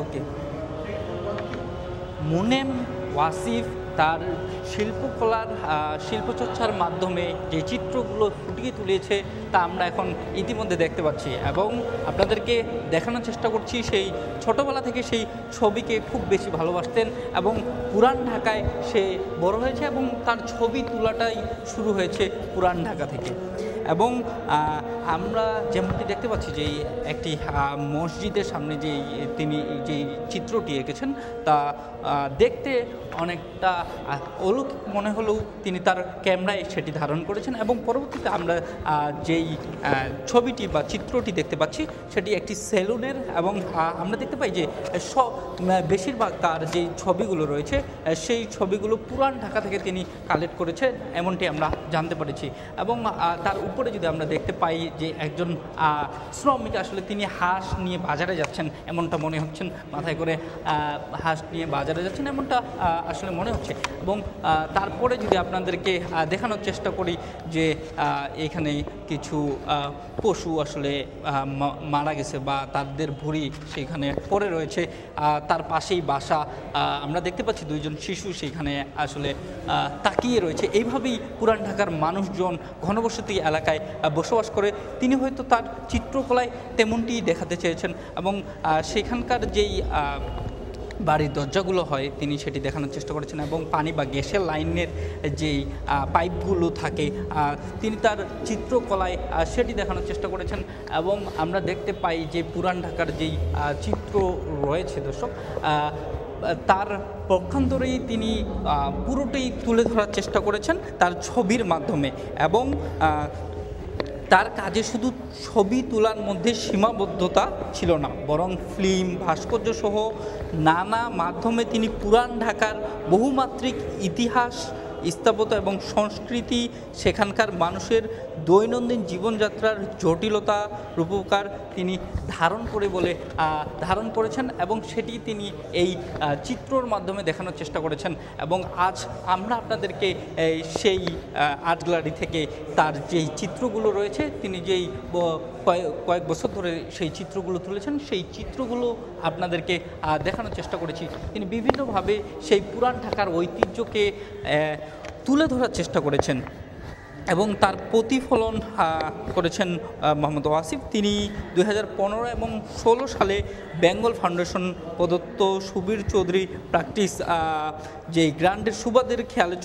ওকে। মুনেম ওয়াসিফ তার শিল্পকলার শিল্পচর্চার মাধ্যমে যে চিত্রগুলো ফুটিয়ে তুলেছে তা আমরা এখন ইতিমধ্যে দেখতে পাচ্ছি এবং আপনাদেরকে দেখানোর চেষ্টা করছি সেই ছোটোবেলা থেকে সেই ছবিকে খুব বেশি ভালোবাসতেন এবং পুরান ঢাকায় সে বড় হয়েছে এবং তার ছবি তোলাটাই শুরু হয়েছে পুরান ঢাকা থেকে। এবং আমরা যেমনটি দেখতে পাচ্ছি যে একটি মসজিদের সামনে তিনি যেই চিত্রটি এঁকেছেন তা দেখতে অনেকটা অলৌকিক মনে হলেও তিনি তার ক্যামেরায় সেটি ধারণ করেছেন এবং পরবর্তীতে আমরা যেই ছবিটি বা চিত্রটি দেখতে পাচ্ছি সেটি একটি সেলুনের এবং আমরা দেখতে পাই যে বেশিরভাগ তার যেই ছবিগুলো রয়েছে সেই ছবিগুলো পুরান ঢাকা থেকে তিনি কালেক্ট করেছে এমনটি আমরা জানতে পেরেছি। এবং তার উপরে যদি আমরা দেখতে পাই যে একজন শ্রমিক আসলে তিনি হাঁস নিয়ে বাজারে যাচ্ছেন এমনটা মনে হচ্ছেন, মাথায় করে হাঁস নিয়ে বাজারে যাচ্ছেন এমনটা আসলে মনে হচ্ছে। এবং তারপরে যদি আপনাদেরকে দেখানোর চেষ্টা করি যে এখানে কিছু পশু আসলে মারা গেছে বা তাদের ভুঁড়ি সেখানে পড়ে রয়েছে, তার পাশেই বাসা আমরা দেখতে পাচ্ছি দুইজন শিশু সেখানে আসলে তাকিয়ে রয়েছে। এইভাবেই পুরান ঢাকার মানুষজন ঘনবসতি এলাকায় বসবাস করে। তিনি হয়তো তার চিত্রকলায় তেমনটি দেখাতে চেয়েছেন এবং সেখানকার যেই বাড়ির দরজাগুলো হয় তিনি সেটি দেখানোর চেষ্টা করেছেন এবং পানি বা গ্যাসের লাইনের যেই পাইপগুলো থাকে তিনি তার চিত্রকলায় সেটি দেখানোর চেষ্টা করেছেন। এবং আমরা দেখতে পাই যে পুরান ঢাকার যেই চিত্র রয়েছে দর্শক তার পক্ষান্তরেই তিনি পুরোটাই তুলে ধরার চেষ্টা করেছেন তার ছবির মাধ্যমে। এবং তার কাজে শুধু ছবি তোলার মধ্যে সীমাবদ্ধতা ছিল না, বরং ফিল্ম, ভাস্কর্য সহ নানা মাধ্যমে তিনি পুরান ঢাকার বহুমাত্রিক ইতিহাস, স্থাপত্য এবং সংস্কৃতি, সেখানকার মানুষের দৈনন্দিন জীবনযাত্রার জটিলতা, রূপকার তিনি ধারণ করেছেন এবং সেটি তিনি এই চিত্রর মাধ্যমে দেখানোর চেষ্টা করেছেন। এবং আজ আমরা আপনাদেরকে সেই আর্ট গ্যালারি থেকে তার যেই চিত্রগুলো রয়েছে তিনি যেই কয়েক বছর ধরে সেই চিত্রগুলো তুলেছেন সেই চিত্রগুলো আপনাদেরকে দেখানোর চেষ্টা করেছি। তিনি বিভিন্নভাবে সেই পুরান ঢাকার ঐতিহ্যকে তুলে ধরার চেষ্টা করেছেন এবং তার প্রতিফলন করেছেন মোহাম্মদ ওয়াসিফ। তিনি 2015 এবং 16 সালে বেঙ্গল ফাউন্ডেশন প্রদত্ত সুবীর চৌধুরী প্র্যাকটিস যে গ্র্যান্ডের সুবাদের খেয়ালে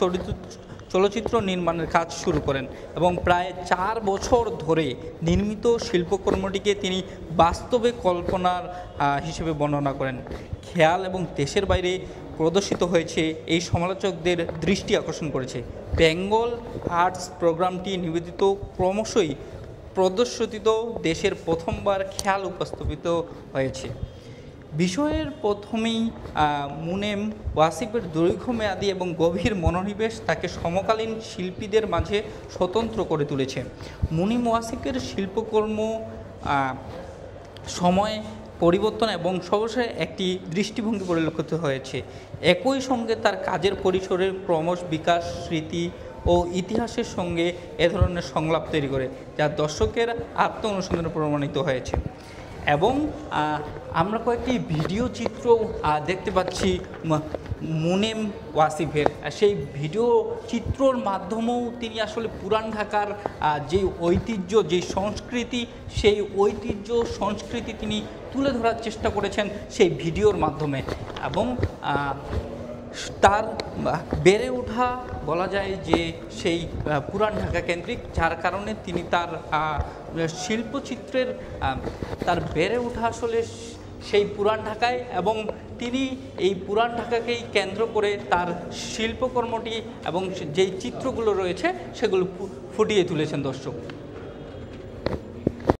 চলচ্চিত্র নির্মাণের কাজ শুরু করেন এবং প্রায় 4 বছর ধরে নির্মিত শিল্পকর্মটিকে তিনি বাস্তবে কল্পনার হিসেবে বর্ণনা করেন। খেয়াল এবং দেশের বাইরে প্রদর্শিত হয়েছে, এই সমালোচকদের দৃষ্টি আকর্ষণ করেছে। বেঙ্গল আর্টস প্রোগ্রামটি নিবেদিত ক্রমশই প্রদর্শিত দেশের প্রথমবার খেয়াল উপস্থাপিত হয়েছে। বিষয়ের প্রথমেই মুনেম ওয়াসিফের দীর্ঘমেয়াদী এবং গভীর মনোনিবেশ তাকে সমকালীন শিল্পীদের মাঝে স্বতন্ত্র করে তুলেছে। মুনেম ওয়াসিফের শিল্পকর্ম সময় পরিবর্তন এবং সর্বশেষে একটি দৃষ্টিভঙ্গি পরিলক্ষিত হয়েছে। একই সঙ্গে তার কাজের পরিসরের ক্রমশ বিকাশ, স্মৃতি ও ইতিহাসের সঙ্গে এ ধরনের সংলাপ তৈরি করে, যা দর্শকের আত্ম অনুসন্ধানে প্রমাণিত হয়েছে। এবং আমরা কয়েকটি ভিডিও চিত্র দেখতে পাচ্ছি মুনেম ওয়াসিফের। সেই ভিডিও চিত্রর মাধ্যমেও তিনি আসলে পুরান ঢাকার যে ঐতিহ্য, যে সংস্কৃতি, সেই ঐতিহ্য সংস্কৃতি তিনি তুলে ধরার চেষ্টা করেছেন সেই ভিডিওর মাধ্যমে। এবং তার বেড়ে ওঠা বলা যায় যে সেই পুরান ঢাকা কেন্দ্রিক, যার কারণে তিনি তার শিল্পচিত্রের তার বেড়ে ওঠা আসলে সেই পুরান ঢাকায় এবং তিনি এই পুরান ঢাকাকেই কেন্দ্র করে তার শিল্পকর্মটি এবং যেই চিত্রগুলো রয়েছে সেগুলো ফুটিয়ে তুলেছেন দর্শক।